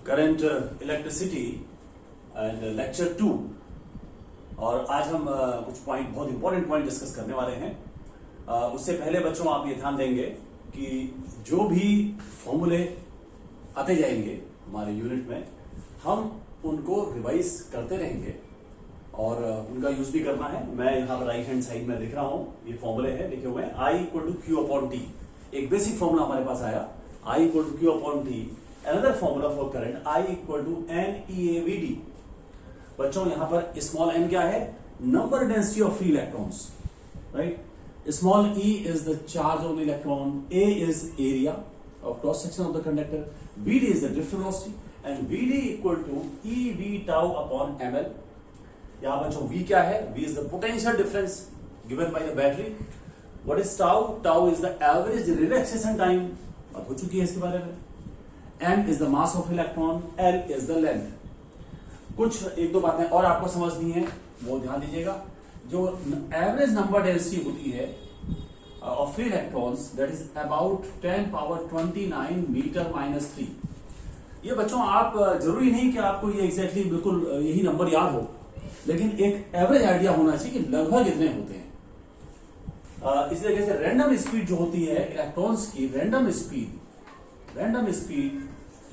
Current electricity and lecture 2। और आज हम कुछ पॉइंट, बहुत इंपॉर्टेंट पॉइंट डिस्कस करने वाले हैं। उससे पहले बच्चों आप ये ध्यान देंगे कि जो भी फॉर्मूले आते जाएंगे हमारे यूनिट में, हम उनको रिवाइज करते रहेंगे और उनका यूज भी करना है। मैं यहाँ पर राइट हैंड साइड में लिख रहा हूँ, ये फॉर्मूले हैं लिखे हुए हैं। I equal to Q upon T, एक बेसिक फॉर्मूला हमारे पास आया, I equal to Q upon T. Another formula for current, I equal to n e A v d. बच्चों यहाँ पर स्मॉल n क्या है? Number density of free electrons, right. Small e is the charge on electron, a is area of cross section of the conductor, vd is the drift velocity and vd equal to e V tau upon ml। यहां बच्चों v क्या है? v is the potential difference given by the battery. What is tau? Tau is the average relaxation time, बात हो चुकी है इसके बारे में। m is the mass of electron, l is the length. कुछ एक दो बातें और आपको समझनी है, वो ध्यान दीजिएगा। जो एवरेज नंबर डेंसिटी होती है of free electrons, that is about 10 power 29 metre minus 3। ये बच्चों आप जरूरी नहीं कि आपको ये एग्जैक्टली बिल्कुल यही नंबर याद हो, लेकिन एक एवरेज आइडिया होना चाहिए कि लगभग इतने होते हैं। इसी तरीके से रैंडम स्पीड जो होती है इलेक्ट्रॉन्स की, रैंडम स्पीड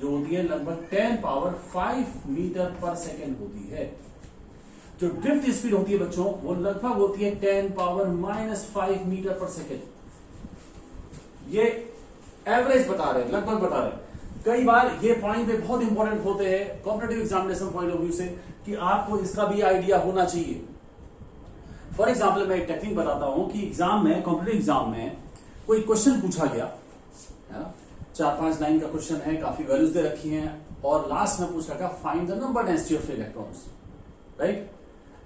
जो होती है लगभग 10 पावर 5 मीटर पर सेकेंड होती है। जो ड्रिफ्ट स्पीड होती है बच्चों, वो लगभग होती है 10 पावर -5 मीटर पर सेकेंड। ये एवरेज बता रहे हैं, लगभग बता रहे हैं। कई बार ये पॉइंट पे बहुत इंपॉर्टेंट होते हैं competitive examination point of view से, कि आपको इसका भी आइडिया होना चाहिए। फॉर एग्जाम्पल मैं एक टेक्निक बताता हूं कि एग्जाम में, कॉम्पिटिटिव एग्जाम में कोई क्वेश्चन पूछा गया है ना, 4-5 लाइन का क्वेश्चन है, काफी वैल्यूज दे रखी हैं और लास्ट में पूछ रखा find the number density of electrons, right.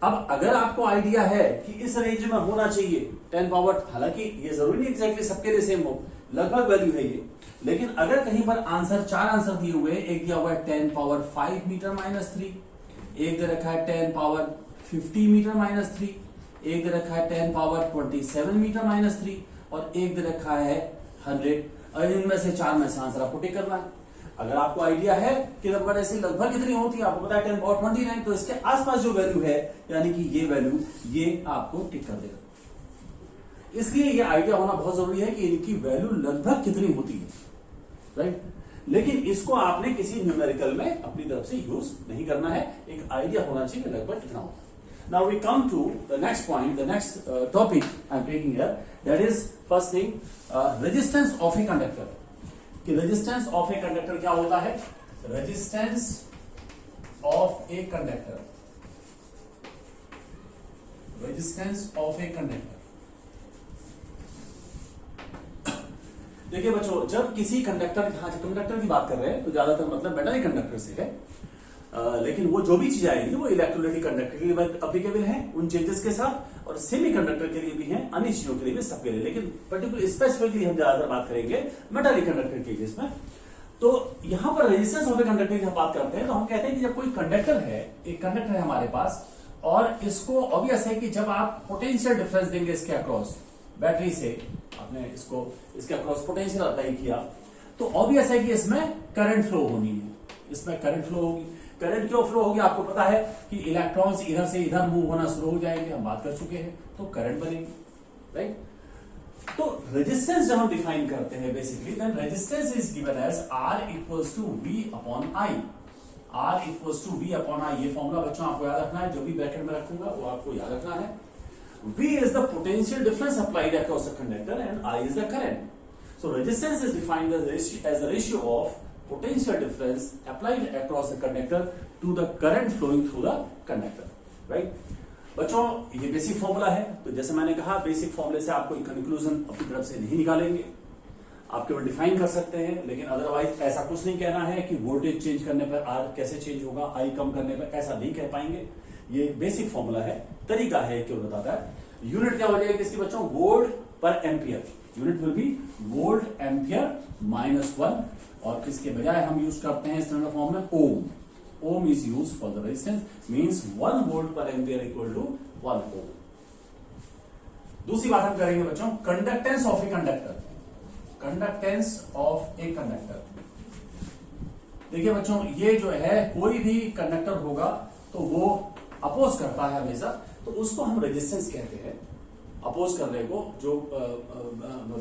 अब अगर आपको आइडिया है कि इस रेंज में होना चाहिए 10 पावर, हालांकि ये जरूरी नहीं एग्जैक्टली सबके लिए सेम हो, लगभग वैल्यू है ये, लेकिन अगर कहीं पर आंसर 4 आंसर दिए हुए, एक दिया हुआ है 10 पावर 5 मीटर माइनस 3, एक दे रखा है 10 पावर 50 मीटर माइनस 3, एक दे रखा है 10 पावर 27 मीटर माइनस 3 और एक दे रखा है 100। इनमें से 4 में से आंसर आपको टिक करना है। अगर आपको आइडिया है कि नंबर ऐसे लगभग कितनी होती है, आपको पता है 10 पावर 29, तो इसके आसपास जो वैल्यू है, यानी कि ये वैल्यू, ये आपको टिक कर देगा। इसलिए ये आइडिया होना बहुत जरूरी है कि इनकी वैल्यू लगभग कितनी होती है, राइट। लेकिन इसको आपने किसी न्यूमेरिकल में अपनी तरफ से यूज नहीं करना है, एक आइडिया होना चाहिए कि लगभग कितना होता है। Now we come to the next point, the next topic I'm taking here, that is first thing, resistance of a conductor। कि resistance of a conductor क्या होता है? Resistance of a conductor, resistance of a conductor। देखिए बच्चों, जब किसी conductor, conductor की बात कर रहे हैं तो ज्यादातर मतलब मेटल कंडक्टर से है, लेकिन वो जो भी चीज आएगी वो इलेक्ट्रोलाइटिक कंडक्टर के लिए अप्लीकेबल है उन चेंजेस के साथ, और सेमी कंडक्टर के लिए भी है, अन्य चीजों के लिए भी, सबके लिए। लेकिन पर्टिकुलर स्पेसिफिकली हम ज्यादातर बात करेंगे मेटालिक कंडक्टर के केस में। तो यहां पर रेजिस्टेंस ऑफ ए कंडक्टर की बात करते हैं तो हम कहते हैं कि जब कोई कंडक्टर है, एक कंडक्टर है हमारे पास, और इसको ऑब्वियस है कि जब आप पोटेंशियल डिफरेंस देंगे इसके अक्रॉस, बैटरी से आपने इसको इसके अक्रॉस पोटेंशियल अप्लाई किया, तो ऑब्वियस है कि इसमें करंट फ्लो होनी है, इसमें करंट फ्लो होगी। करंट क्यों फ्लो होगी? आपको पता है कि इलेक्ट्रॉन्स इधर से इधर मूव होना शुरू हो जाएंगे, हम बात कर चुके हैं, तो करंट बनेगी, राइट। तो रेजिस्टेंस जब हम डिफाइन करते हैं basically, then resistance is given as R equals to V upon I। R equals to V upon I, ये फॉर्मूला बच्चों आपको याद रखना है, जो भी ब्रैकेट में रखूंगा वो आपको याद रखना है। V is the potential difference applied across the conductor and I is the current. So resistance is defined as the ratio of potential difference applied across the conductor to the current flowing through the conductor, right? बच्चों ये basic formula है, तो जैसे मैंने कहा basic फॉर्मूले से आपको कंक्लूजन अपनी तरफ से नहीं निकालेंगे, आप केवल डिफाइन कर सकते हैं, लेकिन अदरवाइज ऐसा कुछ नहीं कहना है कि वोल्टेज चेंज करने पर R कैसे चेंज होगा, I कम करने पर, ऐसा नहीं कह पाएंगे। ये बेसिक फॉर्मूला है, तरीका है क्यों बताता है। यूनिट क्या हो जाएगी इसकी बच्चों? वोल्ट पर ampere. Unit will be volt ampere -1, और किसके बजाय हम यूज करते हैं स्टैंडर्ड फॉर्म में ohm. Ohm is use for the resistance, means 1 volt पर एम्पियर इक्वल टू 1 ओम। दूसरी बात हम करेंगे बच्चों, conductance of a conductor. Conductance of a conductor, देखिए बच्चों, ये जो है कोई भी कंडक्टर होगा तो वो अपोज करता है हमेशा, तो उसको हम रेजिस्टेंस कहते हैं। अपोज करने को, जो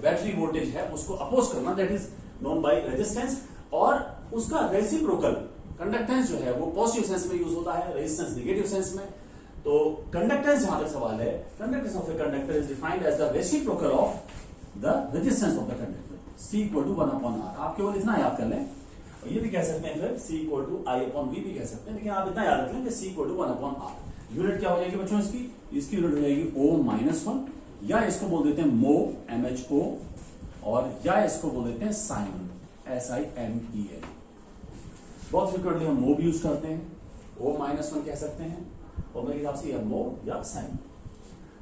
बैटरी वोल्टेज है उसको अपोज करना, that is known by resistance. और उसका रेसिप्रोकल कंडक्टेंस जो है वो पॉजिटिव सेंस में यूज होता है, रेजिस्टेंस नेगेटिव सेंस में। तो कंडक्टेंस जहां तक सवाल है, conductance of a conductor is defined as the reciprocal of the resistance of the conductor, C = 1/R। आप केवल इतना याद कर लें, और ये भी कह सकते हैं फिर C = I/V भी कह सकते हैं, लेकिन आप इतना याद रख लें कि C = 1/R। यूनिट क्या हो जाएगी बच्चों इसकी यूनिट हो जाएगी O-1, या इसको बोल देते हैं मो, MHO, और या इसको बोल देते हैं साइमन, SIMEN। बहुत फ्रिक्वेंटली हम मो भी यूज करते हैं, O-1 कह सकते हैं, और मेरे हिसाब से मो या साइमन,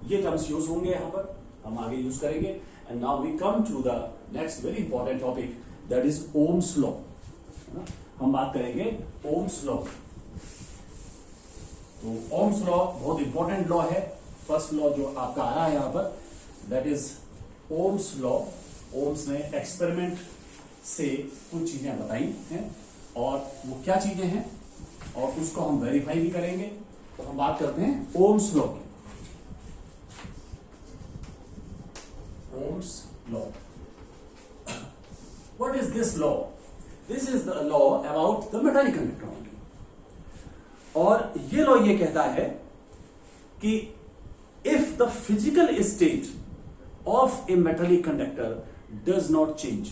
ये टर्म्स यूज होंगे यहां पर, हम आगे यूज करेंगे। And now we come to the next very important topic, that is Ohm's law. हम बात करेंगे ओम्स लॉ। तो ओम्स लॉ बहुत इंपॉर्टेंट लॉ है। फर्स्ट लॉ जो आपका आ रहा है यहां पर, that is Ohm's law. Ohms ने एक्सपेरिमेंट से कुछ चीजें बताई हैं, और वो क्या चीजें हैं और उसको हम वेरीफाई भी करेंगे। तो हम बात करते हैं ओम्स लॉ की। Ohm's law, what is this law? This is the law about the metallic conductor only. और ये लॉ ये कहता है कि if the physical state of a metallic conductor does not change,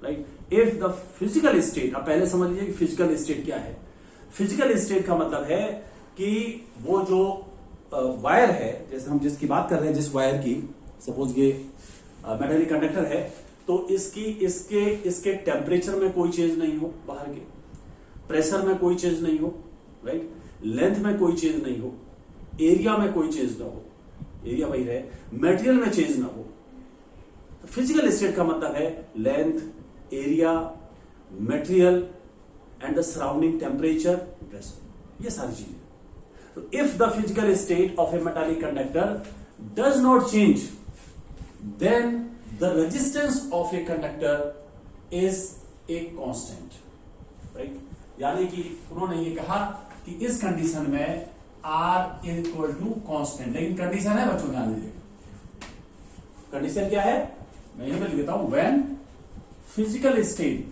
right, if the physical state, अब पहले समझ लीजिए कि फिजिकल स्टेट क्या है। फिजिकल स्टेट का मतलब है कि वो जो वायर है, जैसे हम जिसकी बात कर रहे हैं, जिस वायर की, सपोज ये मेटालिक कंडक्टर है, तो इसके टेम्परेचर में कोई चेंज नहीं हो, बाहर के प्रेशर में कोई चेंज नहीं हो, राइट, लेंथ में कोई चेंज नहीं हो, एरिया में कोई चेंज ना हो, एरिया वही रहे, मटेरियल में चेंज ना हो। तो फिजिकल स्टेट का मतलब है length, area, material and the surrounding temperature, pressure, ये सारी चीजें। तो if the physical state of a metallic conductor does not change, then the resistance of a conductor is a constant, right. यानी कि उन्होंने ये कहा कि इस कंडीशन में R = कांस्टेंट, लेकिन कंडीशन है बच्चों, ध्यान दीजिए कंडीशन क्या है, मैं यहां पे लिख देता हूं, when physical state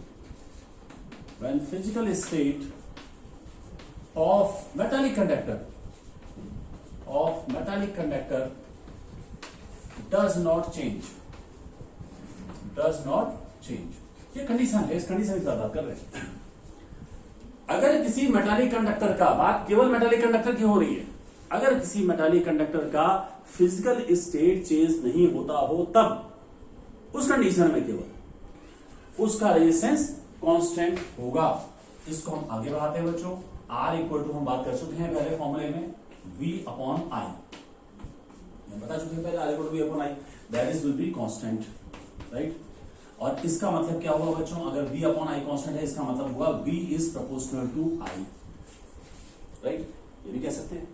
of metallic conductor does not change, ये कंडीशन है, इस कंडीशन की बात कर रहे हैं। अगर किसी मेटालिक कंडक्टर का, बात केवल मेटालिक कंडक्टर की हो रही है, अगर किसी मेटालिक कंडक्टर का फिजिकल स्टेट चेंज नहीं होता हो, तब उस कंडीशन में केवल उसका रेजिस्टेंस कांस्टेंट होगा। इसको हम आगे बढ़ाते हैं बच्चों। R = हम बात कर चुके हैं पहले फॉर्मूले में, V/I, बता चुके हैं पहले, R = V/I, that is will be constant, right. और इसका मतलब क्या हुआ बच्चों, अगर V/I कांस्टेंट है, इसका मतलब हुआ V is proportional to I, right, ये भी कह सकते हैं।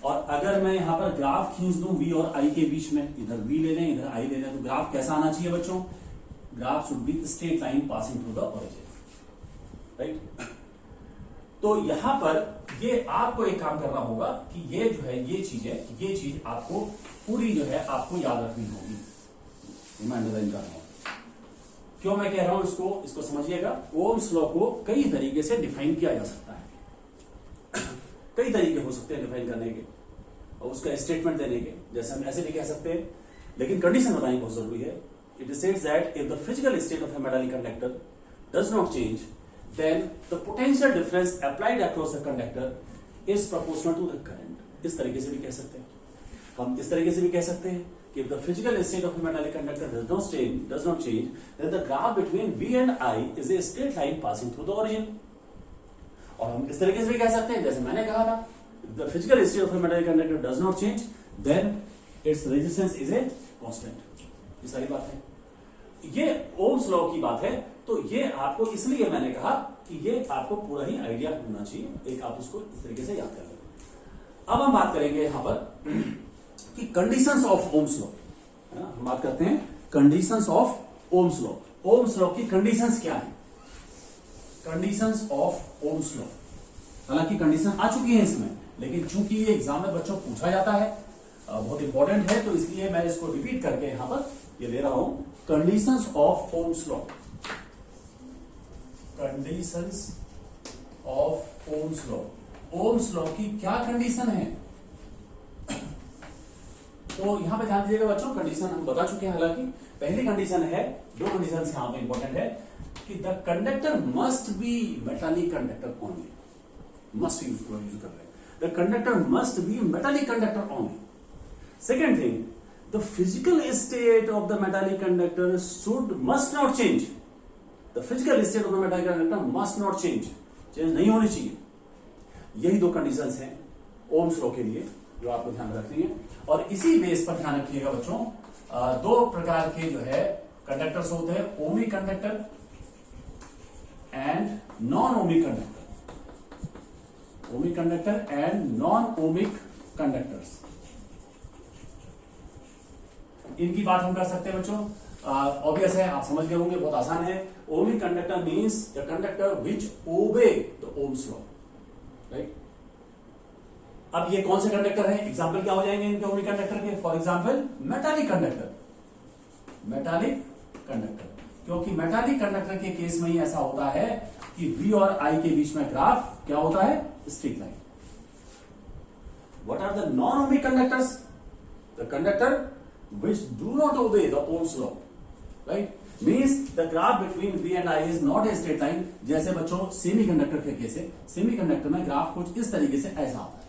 और अगर मैं यहां पर ग्राफ खींच दूं V और I के बीच में, इधर V ले लें, इधर I ले लें, तो ग्राफ कैसा आना चाहिए बच्चों? Graph should be straight line passing through the origin, right. तो यहां पर ये आपको एक काम करना होगा कि ये जो है, ये चीज आपको पूरी जो है आपको याद रखनी होगी, रिमाइंडर करना होगा। क्यों मैं कह रहा हूं इसको समझिएगा। ओम्स लॉ को कई तरीके से डिफाइन किया जा सकता है, कई तरीके हो सकते हैं डिफाइन करने के और उसका स्टेटमेंट देने के। जैसे हम ऐसे भी कह सकते हैं, लेकिन कंडीशन बतानी बहुत जरूरी है। It states that if the physical state of a metallic conductor does not change, then the potential difference applied across the conductor is proportional to the current. इस तरीके से भी कह सकते हैं हम, इस तरीके से भी कह सकते हैं कि if the physical state of a metallic conductor does not change, then the graph between V and I is a straight line passing through the origin. और हम इस तरीके से भी कह सकते हैं, जैसे मैंने कहा था, if the physical state of a metallic conductor does not change, then its resistance is a constant. ये सारी बात है, ये ओम्स लॉ की बात है। तो ये आपको, इसलिए मैंने कहा कि ये आपको पूरा ही आइडिया होना चाहिए, एक आप उसको इस तरीके से याद कर लें। अब हम बात करेंगे यहां पर कि कंडीशंस ऑफ ओम्स लॉ, है ना। हम बात करते हैं conditions of Ohm's law. Ohm's law की कंडीशंस क्या है? Conditions of Ohm's law. हालांकि कंडीशन आ चुकी है इसमें, लेकिन चूंकि ये एग्जाम में बच्चों पूछा जाता है, बहुत इंपॉर्टेंट है, तो इसलिए मैं इसको रिपीट करके यहां पर ये ले रहा हूं। Conditions of Ohm's law, conditions of Ohm's law. Ohm's law की क्या कंडीशन है? तो यहां पे ध्यान दीजिएगा बच्चों, कंडीशन हम बता चुके हैं। हालांकि पहली कंडीशन है, दो कंडीशन यहां पे इंपॉर्टेंट है कि the conductor must be metallic conductor only, must use कर रहे हैं, the conductor must be metallic conductor only. Second thing, the physical state of the metallic conductor must not change, the physical state of the metallic conductor must not change, change नहीं होनी चाहिए। यही दो conditions हैं Ohm's law के लिए जो आपको ध्यान रखनी है। और इसी बेस पर ध्यान रखिएगा बच्चों, दो प्रकार के जो है कंडक्टर्स होते हैं, ohmic conductor and non ohmic conductor, ohmic conductor and non ohmic conductors. इनकी बात हम कर सकते हैं बच्चों, ऑब्वियस है, आप समझ गए होंगे, बहुत आसान है। Ohmic conductor means the conductor which obey the Ohm's law, right. अब ये कौन से कंडक्टर है, एग्जाम्पल क्या हो जाएंगे इनके ओमिक कंडक्टर के? For example metallic conductor, metallic conductor, क्योंकि मेटालिक कंडक्टर के केस में ही ऐसा होता है कि V और I के बीच में ग्राफ क्या होता है? Straight line. What are the non ohmic conductors? The conductor which do not obey the Ohm's law, right? Means the graph between V and I is not a straight line। जैसे बच्चों semiconductor के case है, semiconductor में graph कुछ इस तरीके से ऐसा आता है,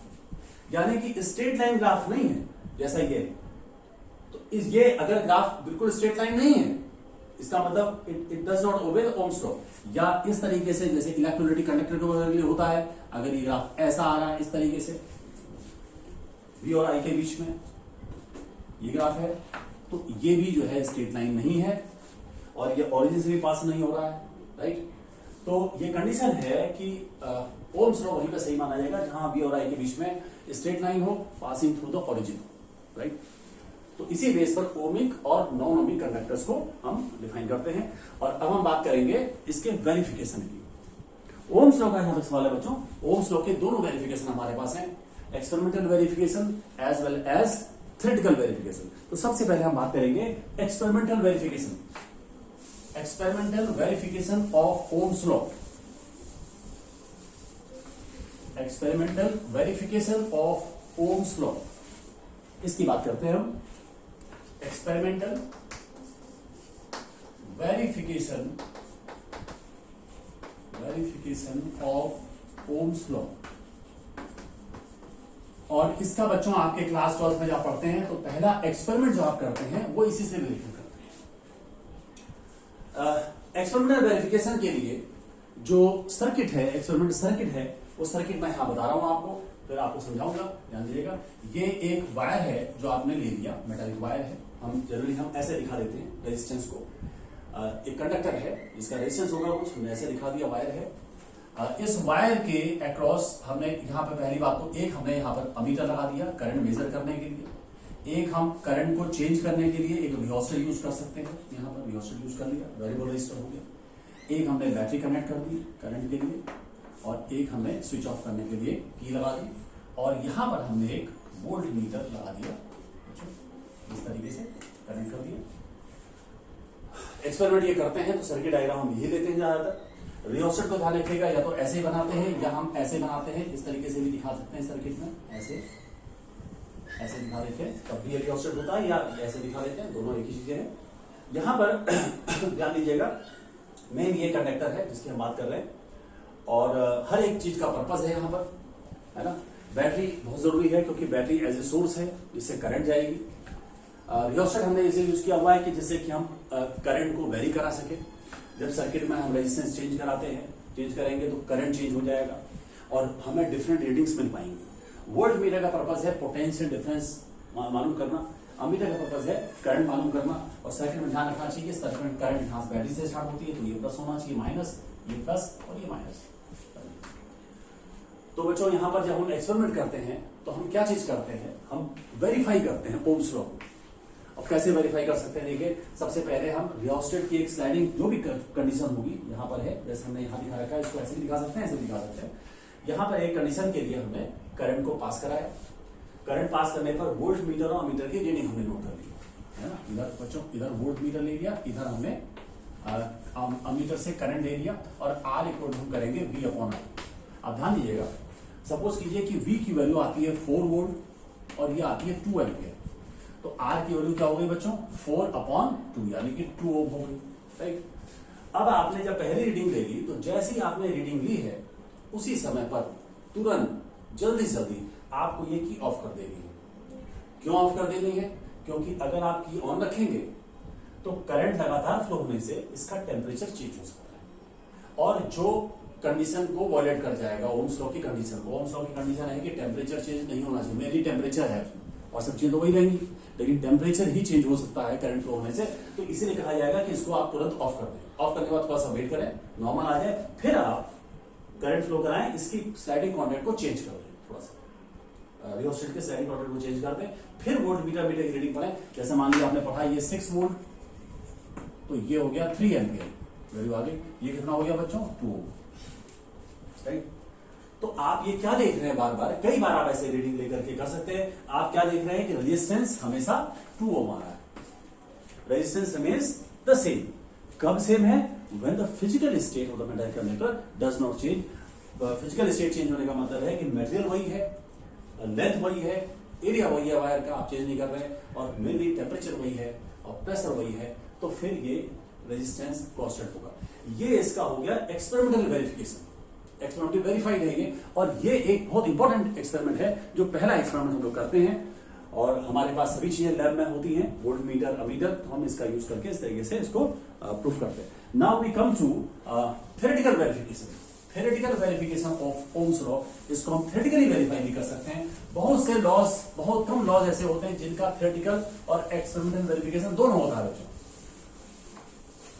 यानी कि स्ट्रेट लाइन ग्राफ नहीं है जैसा ये। तो ये अगर ग्राफ बिल्कुल स्ट्रेट लाइन नहीं है, इसका मतलब it does not obey the Ohm's law. या इस तरीके से जैसे इलेक्ट्रोलाइटिक कंडक्टर के लिए होता है, अगर ये ग्राफ ऐसा आ रहा है इस तरीके से V और I के बीच में ये ग्राफ है, तो ये भी जो है स्ट्रेट लाइन नहीं है और ये ओरिजिन से भी पास नहीं हो रहा है, राइट। तो ये कंडीशन है कि ओम्स लॉ वहीं पे सही माना जाएगा जहां V और I के बीच में स्ट्रेट लाइन हो, passing through the origin, right. तो इसी बेस पर ओमिक और नॉन ओमिक कंडक्टर्स को हम डिफाइन करते हैं। और अब हम बात करेंगे इसके वेरिफिकेशन की। ओम्स लॉ का यहां तक सवाल है बच्चों, ओम्स लॉ के दोनों वेरिफिकेशन हमारे पास हैं, experimental verification as well as theoretical verification. तो सबसे पहले हम बात करेंगे experimental verification, experimental verification of Ohm's law, experimental verification of Ohm's law, इसकी बात करते हैं हम। Experimental verification of Ohm's law. और इसका बच्चों आपके क्लास 12 में जब पढ़ते हैं तो पहला एक्सपेरिमेंट जो आप करते हैं वो इसी से रिलेटेड करते हैं। एक्सपेरिमेंटल वेरिफिकेशन के लिए जो सर्किट है, एक्सपेरिमेंट सर्किट है, वो सर्किट मैं यहां बता रहा हूं आपको, फिर आपको समझाऊंगा, ध्यान दीजिएगा। ये एक वायर है जो आपने ले लिया, मेटालिक वायर है, हम जनरली हम ऐसे दिखा देते हैं रेजिस्टेंस को। एक कंडक्टर है जिसका रेजिस्टेंस होगा कुछ, हमने ऐसे दिखा दिया, वायर है। इस वायर के अक्रॉस हमने यहाँ पर पहली बात तो एक हमने यहाँ पर अमीटर लगा दिया करंट मेजर करने के लिए, एक हम करंट को चेंज करने के लिए एक रियोस्टर यूज कर सकते हैं, यहाँ पर रियोस्टर यूज कर लिया, वेरिएबल रेजिस्टर हो गया। एक हमने बैटरी कनेक्ट कर दी करंट के लिए, और एक हमने स्विच ऑफ करने के लिए की लगा दी, और यहाँ पर हमने एक वोल्ट मीटर लगा दिया, इस तरीके से कनेक्ट कर दिया। एक्सपेरिमेंट ये करते हैं तो सर्किट डायग्राम हम यही लेते हैं ज्यादातर। रियोस्टर को ध्यान रखिएगा, या तो ऐसे बनाते हैं या हम ऐसे बनाते हैं, इस तरीके से भी दिखा सकते हैं सर्किट में, ऐसे दिखा देते हैं, तब भी रियोस्टर होता है, या ऐसे दिखा देते हैं, दोनों एक ही चीजें हैं। यहां पर ध्यान दीजिएगा, मेन ये कंडक्टर है जिसकी हम बात कर रहे हैं, और हर एक चीज का पर्पज है यहाँ पर, है ना। बैटरी बहुत जरूरी है क्योंकि बैटरी एज ए सोर्स है जिससे करंट जाएगी। रियोस्टर हमने इसे यूज किया हुआ है कि जिससे कि हम करंट को वेरी करा सके। जब सर्किट में हम रेजिस्टेंस चेंज कराते हैं, चेंज करेंगे तो करंट चेंज हो जाएगा और हमें डिफरेंट रीडिंग्स मिल पाएंगे। वोल्ट मीटर का पर्पज है पोटेंशियल डिफरेंस मालूम करना, अमीटर का पर्पज है करंट मालूम करना। और सर्किट में ध्यान रखना चाहिए सर्किट करंट यहाँ से बैटरी से स्टार्ट होती है, तो ये प्लस होना चाहिए, माइनस, ये प्लस और ये माइनस। तो बच्चों यहाँ पर जब हम एक्सपेरिमेंट करते हैं तो हम क्या चीज करते हैं, हम वेरीफाई करते हैं ओम्स लॉ। अब कैसे वेरीफाई कर सकते हैं, देखिए सबसे पहले हम रियोस्टेट की एक स्लाइडिंग जो भी कंडीशन होगी यहाँ पर है, जैसे हमने यहाँ दिखा रखा है, इसको ऐसे भी दिखा सकते हैं, ऐसे भी दिखा सकते हैं। यहाँ पर एक कंडीशन के लिए हमने करंट को पास कराया, करंट पास करने पर वोल्ट मीटर और अमीटर की रीडिंग हमने नोट कर ली है ना। इधर बच्चों इधर वोल्ट मीटर ले लिया, इधर हमने अमीटर से करंट ले लिया और आर इक्वल हम करेंगे V अपॉन आई। अब ध्यान दीजिएगा, सपोज कीजिए कि V की वैल्यू आती है 4 वोल्ट और ये आती है 2 एम्पियर, तो R की वैल्यू क्या हो गई बच्चों 4 अपॉन 2 यानी कि 2 ओम हो गई, राइट। अब आपने जब पहली रीडिंग ले ली तो जैसे ही आपने रीडिंग ली है उसी समय पर तुरंत जल्दी जल्दी आपको ये की ऑफ कर देनी है। क्यों ऑफ कर देनी है, क्योंकि अगर आप की ऑन रखेंगे तो करंट लगातार फ्लो होने से इसका टेम्परेचर चेंज हो सकता है और जो कंडीशन को वॉयलेट कर जाएगा ओम्स लॉ की कंडीशन को। ओम्स लॉ की कंडीशन है कि टेम्परेचर चेंज नहीं होना चाहिए, मेनली टेम्परेचर है और सब चीजें तो वही रहेंगी, लेकिन टेम्परेचर ही चेंज हो सकता है करंट फ्लो होने से, तो इसीलिए कहा जाएगा कि इसको आप तुरंत ऑफ कर दें। ऑफ करने के बाद थोड़ा सा वेट करें, नॉर्मल आ जाए, फिर आप करंट फ्लो कराएं, इसकी स्लाइडिंग कॉन्टैक्ट को चेंज कर दें, थोड़ा सा रियोस्टेट के स्लाइडिंग कॉन्टैक्ट को चेंज कर दें, फिर वोल्ट मीटर की रीडिंग पढ़ें। जैसे मान लिया आपने पढ़ा ये 6 वोल्ट, तो ये हो गया 3 एम्पियर वैल्यू आ गई, ये कितना हो गया बच्चों 2, राइट। तो आप ये क्या देख रहे हैं, बार बार कई बार आप ऐसे रीडिंग लेकर के कर सकते हैं। आप क्या देख रहे हैं कि रेजिस्टेंस हमेशा 2 ओम आ रहा है, रेजिस्टेंस रिमेन्स द सेम। कब सेम है, when the physical state of the metal conductor does not change. Physical state change होने का मतलब है कि मटेरियल वही है, लेंथ वही है, एरिया वही है वायर का, आप चेंज नहीं कर रहे हैं, और मेनली टेम्परेचर वही है और प्रेशर वही है, तो फिर ये रेजिस्टेंस कांस्टेंट होगा। ये इसका हो गया एक्सपेरिमेंटल वेरिफिकेशन, एक्सपेरिमेंटली वेरीफाइड है ये, और ये एक बहुत इंपॉर्टेंट एक्सपेरिमेंट है, जो पहला एक्सपेरिमेंट हम लोग करते हैं और हमारे पास सभी चीजें लैब में होती हैं, वोल्ट मीटर अमीटर, तो हम इसका यूज करके इस तरीके से इसको प्रूफ करते हैं। Now we come to theoretical verification. Theoretical verification of Ohm's law, इसको हम थ्योरेटिकली वेरीफाई भी कर सकते हैं। बहुत से लॉज, बहुत कम लॉज ऐसे होते हैं जिनका थ्योरेटिकल और एक्सपेरिमेंटल वेरिफिकेशन दोनों होता है।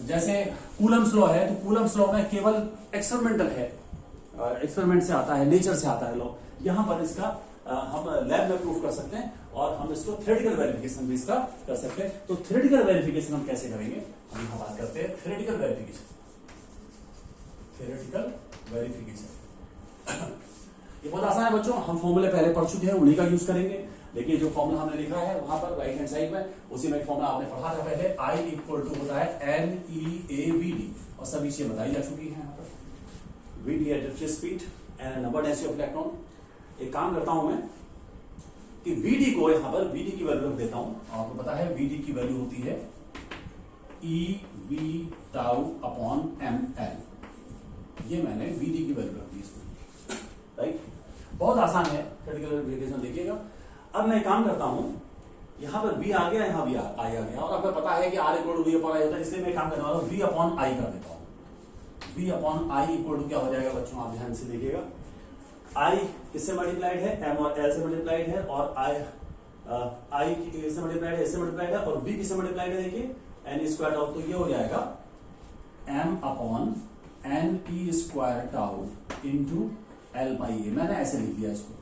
जैसे कूलम्स लॉ है, तो कूलम्स लॉ में केवल एक्सपेरिमेंटल है, एक्सपेरिमेंट से आता है, नेचर से आता है लॉ। यहां पर इसका हम लैब में प्रूफ कर सकते हैं और हम इसको थ्योरेटिकल वेरिफिकेशन भी इसका कर सकते हैं। तो थ्योरेटिकल वेरिफिकेशन हम कैसे करेंगे, हम यहां बात करते हैं थ्योरेटिकल वेरिफिकेशन। थ्योरेटिकल वेरिफिकेशन ये बहुत आसान है बच्चों, हम फॉर्मूले पहले पढ़ चुके हैं, उन्हीं का यूज करेंगे। देखिए जो फॉर्मूला हमने लिखा है वहां पर राइट हैंड साइड में, उसी में एक फॉर्मूला आपने पढ़ा था पहले, I इक्वल टू होता है NEAVD, और सभी चीजें बताई जा चुकी है यहाँ पर। VD है diffuse speed and number density of electron. एक काम करता हूं मैं कि VD को यहाँ पर VD की वैल्यू रख देता हूं। आपको पता है VD की वैल्यू होती है EV टाउ अपॉन ML, ये मैंने VD की वैल्यू रख दी इसमें, राइट। बहुत आसान है थ्योरेटिकल वेरिफिकेशन, देखिएगा। अब मैं काम करता हूं, यहां पर V आ गया, यहां भी I आ गया, और आपको पता है कि R equal to V upon I होता है, इसलिए मैं काम करने वाला हूं V अपॉन I कर देता हूं। V upon I equal to क्या हो जाएगा बच्चों, आप ध्यान से देखिएगा। I किससे मल्टीप्लाइड है, M और L से मल्टीप्लाइड है, और I किससे मल्टीप्लाइड है, इससे मल्टीप्लाइड है, और V किससे मल्टीप्लाइड है, देखिए N स्क्वायर टाउ, तो ये हो जाएगा M upon NE square tau into L by A। मैंने ऐसे लिख दिया इसको,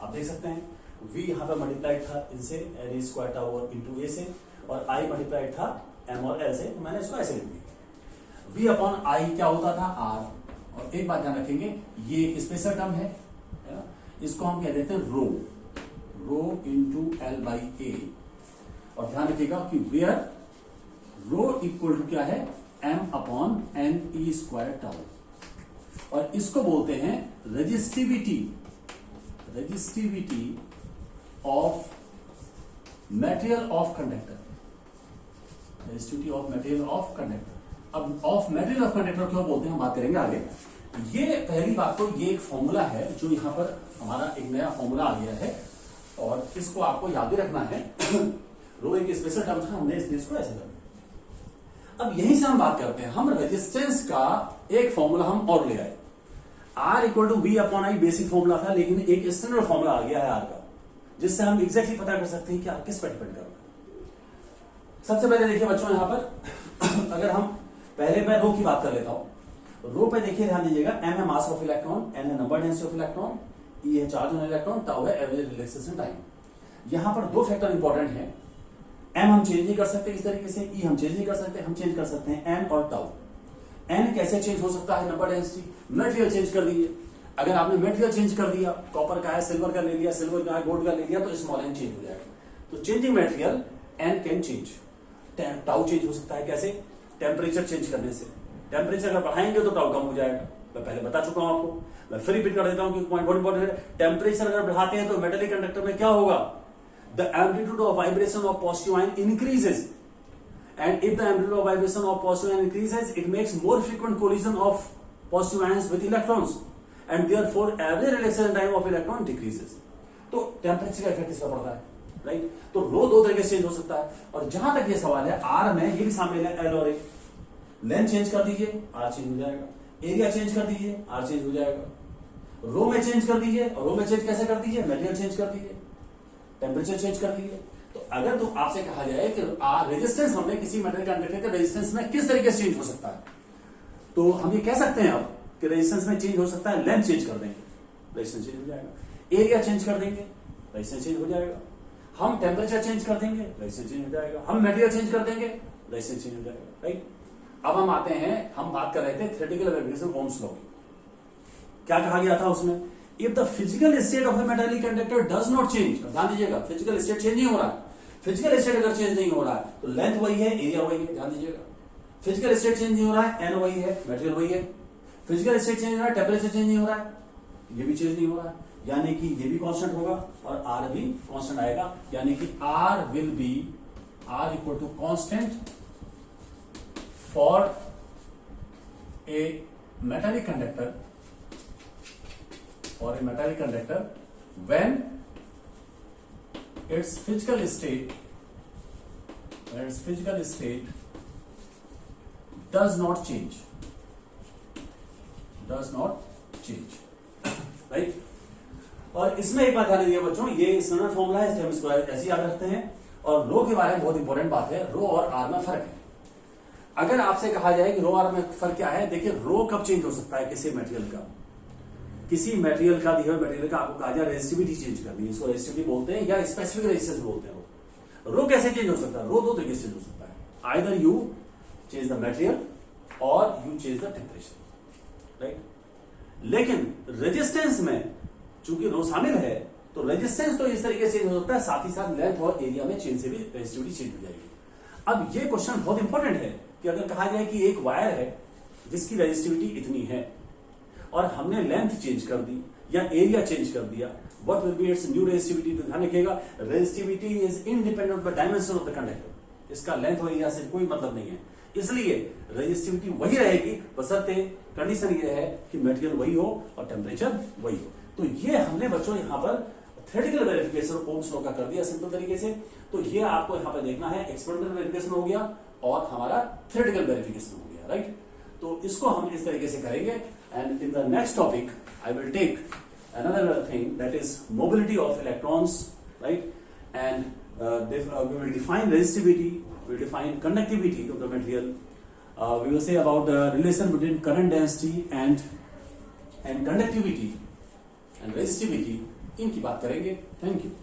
आप देख सकते हैं। V यहाँ पर मल्टीप्लाइड था इनसे NE स्क्वायर टाउ और इंटू A से, और I मल्टीप्लाइड था M और L से, तो मैंने इसको ऐसे लिख दिया। V अपॉन I क्या होता था R, और एक बात ध्यान रखेंगे, ये एक स्पेशल टर्म है ना, इसको हम कह देते हैं रो, rho into L by A। और ध्यान रखिएगा कि वेयर रो इक्वल टू क्या है, M upon NE square tau, और इसको बोलते हैं resistivity, resistivity of material of conductor, resistivity of material of conductor. अब ऑफ मटेरियल ऑफ कंडक्टर क्यों बोलते हैं, हम बात करेंगे आगे। ये पहली बात तो ये एक फॉर्मूला है जो यहां पर हमारा एक नया फॉर्मूला आ गया है, और इसको आपको याद भी रखना है। रो एक स्पेशल टर्म था, हमने इसलिए इसको ऐसे कर दिया। अब यहीं से हम बात करते हैं, हम रेजिस्टेंस का एक फॉर्मूला हम और ले आए। R equal to V upon I basic formula था, लेकिन एक स्टैंडर्ड फॉर्मूला आ गया है R का, जिससे हम एग्जैक्टली पता कर सकते हैं कि R किस पर डिपेंड कर रहा है। सबसे पहले देखिए बच्चों, यहां पर अगर हम पहले मैं रो की बात कर लेता हूं। रो पे देखिए, ध्यान दीजिएगा, M है मास ऑफ इलेक्ट्रॉन, N है number density of electron, E है चार्ज ऑन इलेक्ट्रॉन, टाउ है एवरेज रिलैक्सेशन टाइम। यहां पर दो फैक्टर इंपॉर्टेंट है, एम हम चेंज नहीं कर सकते इस तरीके से, ई हम चेंज नहीं कर सकते, हम चेंज कर सकते हैं एन और टाउ। एन कैसे चेंज हो सकता है? नंबर डेंसिटी, मटेरियल चेंज कर दीजिए। अगर आपने मटेरियल चेंज कर दिया, कॉपर का है सिल्वर का ले लिया, सिल्वर का है गोल्ड का ले लिया, तो स्मॉल एन चेंज हो जाएगा। तो changing material n can change. Tau change हो सकता है कैसे? टेम्परेचर चेंज करने से। टेम्परेचर अगर बढ़ाएंगे तो टाउ कम हो जाएगा, मैं पहले बता चुका हूं आपको, मैं फिर रिपीट कर देता हूं कि पॉइंट बहुत इंपॉर्टेंट है। टेम्परेचर अगर बढ़ाते हैं तो मेटालिक कंडक्टर में क्या होगा? The amplitude of vibration of positive ion increases, and if the amplitude of vibration of positive ion increases, it makes more frequent collision of positive ions with electrons, and therefore average relation time of electron decreases. तो temperature का effect इसका पड़ता है, right? तो रो दो तरीके से change हो सकता है। और जहां तक ये सवाल है, आर में ये भी शामिल है, एल और ए। लेंथ चेंज कर दीजिए, आर चेंज हो जाएगा। एरिया चेंज कर दीजिए, आर चेंज हो जाएगा। रो में चेंज कर दीजिए, और रो में चेंज कैसे कर दीजिए? मटेरियल चेंज कर दीजिए, टेम्परेचर चेंज कर दीजिए। तो अगर तो आपसे कहा जाए कि रेजिस्टेंस हमने किसी मटेरियल कंडक्टर के रेजिस्टेंस में किस तरीके से चेंज हो सकता है, तो हम ये कह सकते हैं अब कि रेजिस्टेंस में चेंज हो सकता है, लेंथ चेंज कर देंगे, रेजिस्टेंस चेंज हो जाएगा। एरिया चेंज कर देंगे, रेजिस्टेंस चेंज हो जाएगा। हम टेम्परेचर चेंज कर देंगे, रेजिस्टेंस चेंज हो जाएगा। हम मटेरियल चेंज कर देंगे, रेजिस्टेंस चेंज हो जाएगा, राइट? अब हम आते हैं, हम बात कर रहे थे थ्योरेटिकल वेरिफिकेशन ओम्स लॉ की। क्या कहा गया था उसमें? If the physical state of a metallic conductor does not change, ध्यान दीजिएगा, फिजिकल स्टेट चेंज नहीं हो रहा है। फिजिकल स्टेट अगर चेंज नहीं हो रहा है तो लेंथ वही है, एरिया वही है, ध्यान दीजिएगा। फिजिकल स्टेट चेंज नहीं हो रहा है, एन वही है, मटेरियल वही है। फिजिकल स्टेट चेंज हो रहा है, टेम्परेचर चेंज नहीं हो रहा है, ये भी चेंज नहीं हो रहा है, यानी कि ये भी कांस्टेंट होगा और आर भी कांस्टेंट आएगा, यानी कि R will be R equal to constant for a metallic conductor or a metallic conductor when its physical state does not change, right? और इसमें एक बात ध्यान दीजिए बच्चों, ये स्टैंडर्ड फॉर्मूला है, इसलिए हम इसको ऐसे याद रखते हैं। और रो के बारे में बहुत इंपॉर्टेंट बात है, रो और आर में फर्क है। अगर आपसे कहा जाए कि रो आर में फर्क क्या है, देखिए रो कब चेंज हो सकता है किसी मटेरियल का, किसी मटेरियल का, दिए हुए मटेरियल का आपको कहा जाए रेजिस्टिविटी चेंज करनी है, इसको रेजिस्टिविटी बोलते हैं या स्पेसिफिक रेजिस्टेंस बोलते हैं। रो कैसे चेंज हो सकता है? रो दो तरीके से चेंज हो सकता है, either you change the material और you change the temperature, right? लेकिन रेजिस्टेंस में चूंकि रो शामिल है, तो रेजिस्टेंस तो इस तरीके से चेंज हो सकता है, साथ ही साथ लेंथ और एरिया में चेंज से भी रेजिस्टिविटी चेंज हो जाएगी। अब ये क्वेश्चन बहुत इंपॉर्टेंट है कि अगर कहा जाए कि एक वायर है जिसकी रेजिस्टिविटी इतनी है और हमने लेंथ चेंज कर दी या एरिया चेंज कर दिया, what will be it's new resistivity? तो ध्यान रखिएगा, resistivity is independent of the dimension of the conductor. इसका लेंथ और एरिया से कोई मतलब नहीं है, इसलिए रेजिस्टिविटी वही रहेगी, बशर्ते कंडीशन ये है कि मटेरियल वही हो और टेम्परेचर वही हो। तो ये हमने बच्चों यहां पर थ्योरेटिकल वेरिफिकेशन ओम्स लॉ का कर दिया सिंपल तरीके से। तो ये आपको यहां पर देखना है, एक्सपेरिमेंटल वेरिफिकेशन हो गया और हमारा थ्योरेटिकल वेरिफिकेशन हो गया, राइट? तो इसको हम इस तरीके से करेंगे। And in the next topic, I will take another thing, that is mobility of electrons, right? And we will define resistivity, we will define conductivity of the material. We will say about the relation between current density and conductivity and resistivity. इनकी बात करेंगे। Thank you.